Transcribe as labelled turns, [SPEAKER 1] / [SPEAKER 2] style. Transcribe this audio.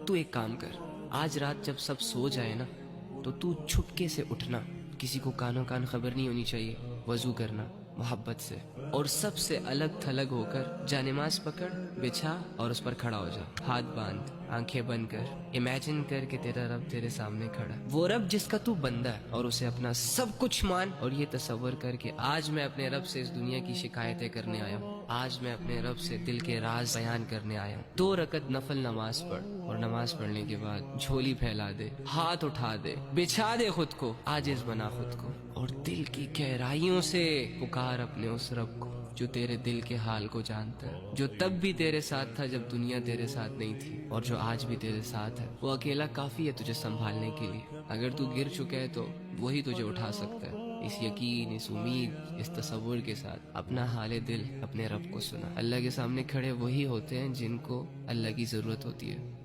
[SPEAKER 1] तू एक काम कर, आज रात जब सब सो जाए ना, तो तू छुपके से उठना, किसी को कानो कान खबर नहीं होनी चाहिए। वजू करना मोहब्बत से, और सबसे अलग थलग होकर जानेमाज पकड़, बिछा और उस पर खड़ा हो जा। हाथ बांध, आंखें बंद कर, इमेजिन कर कि तेरा रब तेरे सामने खड़ा है, वो रब जिसका तू बंदा है, और उसे अपना सब कुछ मान। और ये तसव्वुर कर कि आज मैं अपने रब से इस दुनिया की शिकायतें करने आया हूँ, आज मैं अपने रब से दिल के राज बयान करने आया हूँ। 2 रकत नफल नमाज पढ़, और नमाज पढ़ने के बाद झोली फैला दे, हाथ उठा दे, बिछा दे खुद को, आजिज बना खुद को, और दिल की गहराइयों से पुकार अपने उस रब को जो तेरे दिल के हाल को जानता है, जो तब भी तेरे साथ था जब दुनिया तेरे साथ नहीं थी, और जो आज भी तेरे साथ है। वो अकेला काफी है तुझे संभालने के लिए। अगर तू गिर चुका है तो वही तुझे उठा सकता है। इस यकीन, इस उम्मीद, इस तसव्वुर के साथ अपना हाले दिल अपने रब को सुना। अल्लाह के सामने खड़े वही होते हैं जिनको अल्लाह की जरूरत होती है।